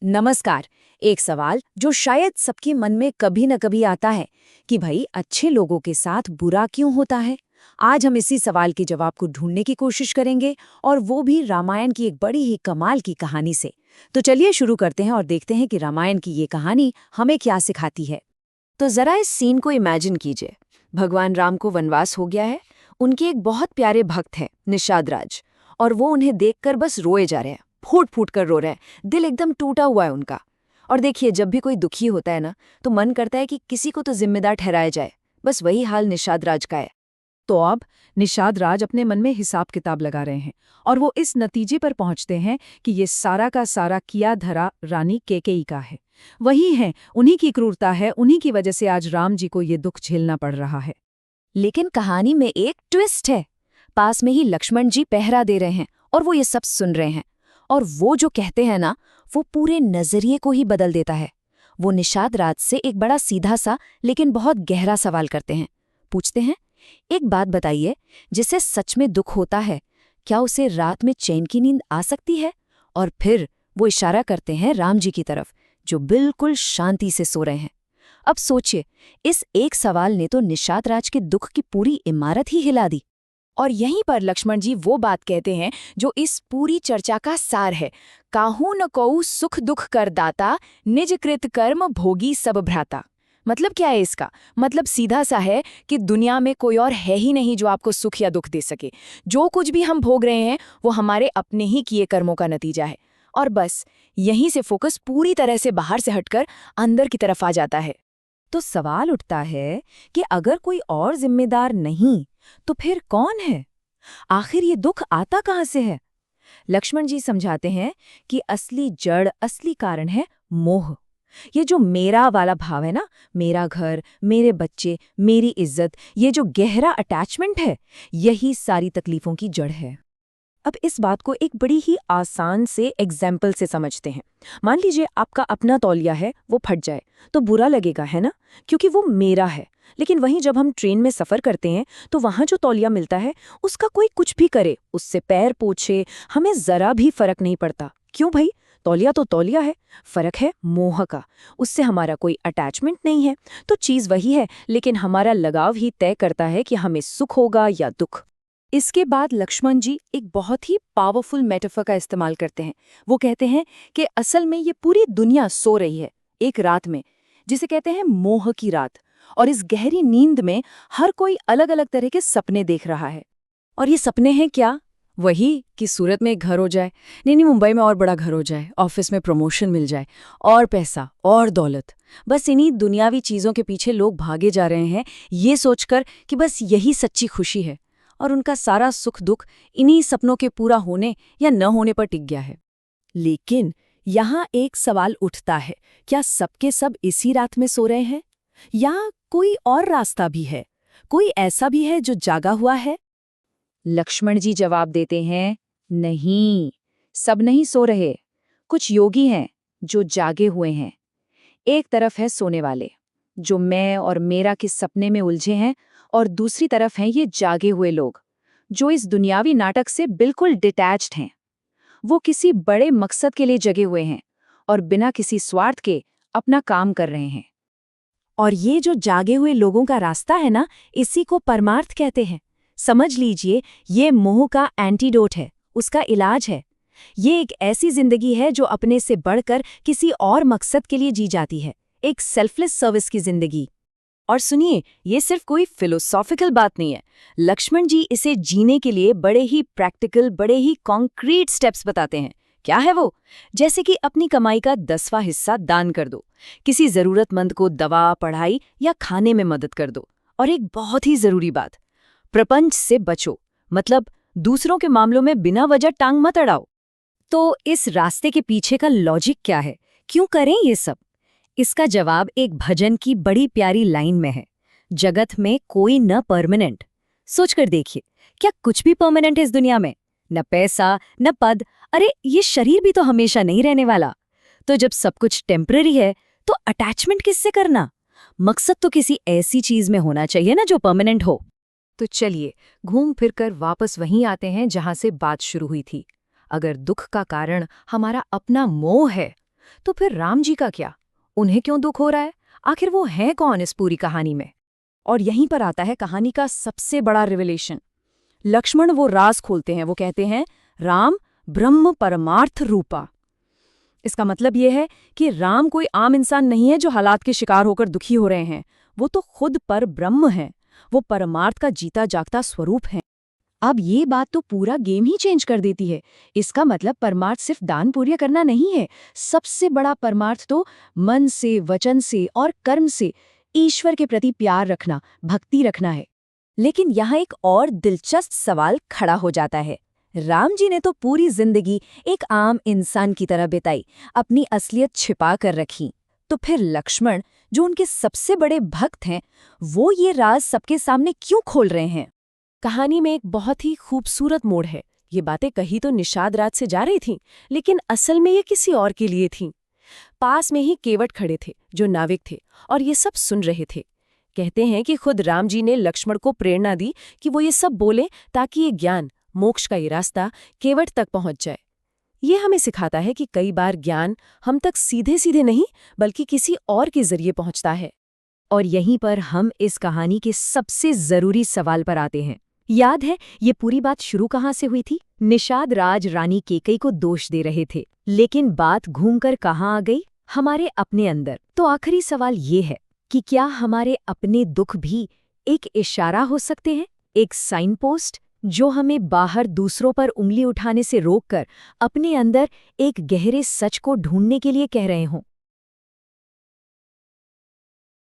नमस्कार। एक सवाल जो शायद सबके मन में कभी न कभी आता है कि भाई अच्छे लोगों के साथ बुरा क्यों होता है। आज हम इसी सवाल के जवाब को ढूंढने की कोशिश करेंगे, और वो भी रामायण की एक बड़ी ही कमाल की कहानी से। तो चलिए शुरू करते हैं और देखते हैं कि रामायण की ये कहानी हमें क्या सिखाती है। तो जरा इस सीन को इमेजिन कीजिए। भगवान राम को वनवास हो गया है। उनके एक बहुत प्यारे भक्त हैं निषाद राज, और वो उन्हें देखकर बस रोए जा रहे हैं, फूट फूट कर रो रहे हैं। दिल एकदम टूटा हुआ है उनका। और देखिए, जब भी कोई दुखी होता है ना, तो मन करता है कि किसी को तो जिम्मेदार ठहराया जाए। बस वही हाल निषाद राज का है। तो अब निषाद राज अपने मन में हिसाब किताब लगा रहे हैं और वो इस नतीजे पर पहुंचते हैं कि ये सारा का सारा किया धरा रानी कैकेयी का है। वही है, उन्हीं की क्रूरता है, उन्हीं की वजह से आज राम जी को ये दुख झेलना पड़ रहा है। लेकिन कहानी में एक ट्विस्ट है। पास में ही लक्ष्मण जी पहरा दे रहे हैं और वो ये सब सुन रहे हैं। और वो जो कहते हैं ना, वो पूरे नजरिए को ही बदल देता है। वो निषाद राज से एक बड़ा सीधा सा लेकिन बहुत गहरा सवाल करते हैं। पूछते हैं, एक बात बताइए, जिसे सच में दुख होता है, क्या उसे रात में चैन की नींद आ सकती है? और फिर वो इशारा करते हैं राम जी की तरफ, जो बिल्कुल शांति से सो रहे हैं। अब सोचिए, इस एक सवाल ने तो निषाद राज के दुख की पूरी इमारत ही हिला दी। और यहीं पर लक्ष्मण जी वो बात कहते हैं जो इस पूरी चर्चा का सार है। काहू न कऊ सुख दुख कर दाता, निज कृत कर्म भोगी सब भ्राता। मतलब क्या है इसका? मतलब सीधा सा है कि दुनिया में कोई और है ही नहीं जो आपको सुख या दुख दे सके। जो कुछ भी हम भोग रहे हैं वो हमारे अपने ही किए कर्मों का नतीजा है। और बस यहीं से फोकस पूरी तरह से बाहर से हटकर अंदर की तरफ आ जाता है। तो सवाल उठता है कि अगर कोई और जिम्मेदार नहीं, तो फिर कौन है? आखिर ये दुख आता कहाँ से है? लक्ष्मण जी समझाते हैं कि असली जड़, असली कारण है मोह। ये जो मेरा वाला भाव है ना, मेरा घर, मेरे बच्चे, मेरी इज्जत, ये जो गहरा अटैचमेंट है, यही सारी तकलीफों की जड़ है। अब इस बात को एक बड़ी ही आसान से एग्जाम्पल से समझते हैं। मान लीजिए आपका अपना तौलिया है, वो फट जाए तो बुरा लगेगा, है ना, क्योंकि वो मेरा है। लेकिन वहीं जब हम ट्रेन में सफ़र करते हैं तो वहाँ जो तौलिया मिलता है, उसका कोई कुछ भी करे, उससे पैर पोछे, हमें ज़रा भी फर्क नहीं पड़ता। क्यों भाई? तौलिया तो तौलिया है। फर्क है मोह का। उससे हमारा कोई अटैचमेंट नहीं है। तो चीज़ वही है, लेकिन हमारा लगाव ही तय करता है कि हमें सुख होगा या दुख। इसके बाद लक्ष्मण जी एक बहुत ही पावरफुल मेटाफर का इस्तेमाल करते हैं। वो कहते हैं कि असल में ये पूरी दुनिया सो रही है एक रात में, जिसे कहते हैं मोह की रात। और इस गहरी नींद में हर कोई अलग अलग तरह के सपने देख रहा है। और ये सपने हैं क्या? वही कि सूरत में एक घर हो जाए, नहीं मुंबई में और बड़ा घर हो जाए, ऑफिस में प्रमोशन मिल जाए, और पैसा और दौलत। बस इन्हीं दुनियावी चीज़ों के पीछे लोग भागे जा रहे हैं, ये सोचकर कि बस यही सच्ची खुशी है। और उनका सारा सुख दुख इन्हीं सपनों के पूरा होने या न होने पर टिक गया है। लेकिन यहाँ एक सवाल उठता है, क्या सबके सब इसी रात में सो रहे हैं, या कोई और रास्ता भी है? कोई ऐसा भी है जो जागा हुआ है? लक्ष्मण जी जवाब देते हैं, नहीं, सब नहीं सो रहे। कुछ योगी हैं जो जागे हुए हैं। एक तरफ है सोने वाले, जो मैं और मेरा के सपने में उलझे हैं, और दूसरी तरफ हैं ये जागे हुए लोग, जो इस दुनियावी नाटक से बिल्कुल डिटैच्ड हैं। वो किसी बड़े मकसद के लिए जगे हुए हैं और बिना किसी स्वार्थ के अपना काम कर रहे हैं। और ये जो जागे हुए लोगों का रास्ता है ना, इसी को परमार्थ कहते हैं। समझ लीजिए, ये मोह का एंटीडोट है, उसका इलाज है। ये एक ऐसी जिंदगी है जो अपने से बढ़कर किसी और मकसद के लिए जी जाती है, एक सेल्फलेस सर्विस की जिंदगी। और सुनिए, ये सिर्फ कोई फिलोसॉफिकल बात नहीं है। लक्ष्मण जी इसे जीने के लिए बड़े ही प्रैक्टिकल, बड़े ही कॉन्क्रीट स्टेप्स बताते हैं। क्या है वो? जैसे कि अपनी कमाई का 10वां हिस्सा दान कर दो, किसी जरूरतमंद को दवा, पढ़ाई या खाने में मदद कर दो। और एक बहुत ही जरूरी बात, प्रपंच से बचो, मतलब दूसरों के मामलों में बिना वजह टांग मत अड़ाओ। तो इस रास्ते के पीछे का लॉजिक क्या है? क्यों करें ये सब? इसका जवाब एक भजन की बड़ी प्यारी लाइन में है, जगत में कोई न परमानेंट। सोचकर देखिए, क्या कुछ भी परमानेंट है इस दुनिया में? न पैसा, न पद, अरे ये शरीर भी तो हमेशा नहीं रहने वाला। तो जब सब कुछ टेम्पररी है, तो अटैचमेंट किससे करना? मकसद तो किसी ऐसी चीज में होना चाहिए ना जो परमानेंट हो। तो चलिए घूम फिर कर वापस वहीं आते हैं जहां से बात शुरू हुई थी। अगर दुख का कारण हमारा अपना मोह है, तो फिर राम जी का क्या? उन्हें क्यों दुख हो रहा है? आखिर वो हैं कौन इस पूरी कहानी में? और यहीं पर आता है कहानी का सबसे बड़ा रिविलेशन। लक्ष्मण वो राज खोलते हैं, वो कहते हैं राम ब्रह्म परमार्थ रूपा। इसका मतलब यह है कि राम कोई आम इंसान नहीं है जो हालात के शिकार होकर दुखी हो रहे हैं। वो तो खुद पर ब्रह्म है, वो परमार्थ का जीता जागता स्वरूप है। अब ये बात तो पूरा गेम ही चेंज कर देती है। इसका मतलब परमार्थ सिर्फ दान पुण्य करना नहीं है, सबसे बड़ा परमार्थ तो मन से, वचन से और कर्म से ईश्वर के प्रति प्यार रखना, भक्ति रखना है। लेकिन यहाँ एक और दिलचस्प सवाल खड़ा हो जाता है। राम जी ने तो पूरी जिंदगी एक आम इंसान की तरह बिताई, अपनी असलियत छिपा कर रखी। तो फिर लक्ष्मण, जो उनके सबसे बड़े भक्त हैं, वो ये राज सबके सामने क्यों खोल रहे हैं? कहानी में एक बहुत ही खूबसूरत मोड़ है। ये बातें कही तो निषाद राज से जा रही थीं, लेकिन असल में ये किसी और के लिए थीं। पास में ही केवट खड़े थे, जो नाविक थे, और ये सब सुन रहे थे। कहते हैं कि खुद राम जी ने लक्ष्मण को प्रेरणा दी कि वो ये सब बोले ताकि ये ज्ञान, मोक्ष का ये रास्ता केवट तक पहुंच जाए। ये हमें सिखाता है कि कई बार ज्ञान हम तक सीधे सीधे नहीं, बल्कि किसी और के जरिए पहुंचता है। और यहीं पर हम इस कहानी के सबसे जरूरी सवाल पर आते हैं। याद है ये पूरी बात शुरू कहाँ से हुई थी? निषाद राज रानी केकई को दोष दे रहे थे, लेकिन बात घूमकर कहाँ आ गई? हमारे अपने अंदर। तो आखिरी सवाल ये है कि क्या हमारे अपने दुख भी एक इशारा हो सकते हैं, एक साइन पोस्ट, जो हमें बाहर दूसरों पर उंगली उठाने से रोककर अपने अंदर एक गहरे सच को ढूंढने के लिए कह रहे हों?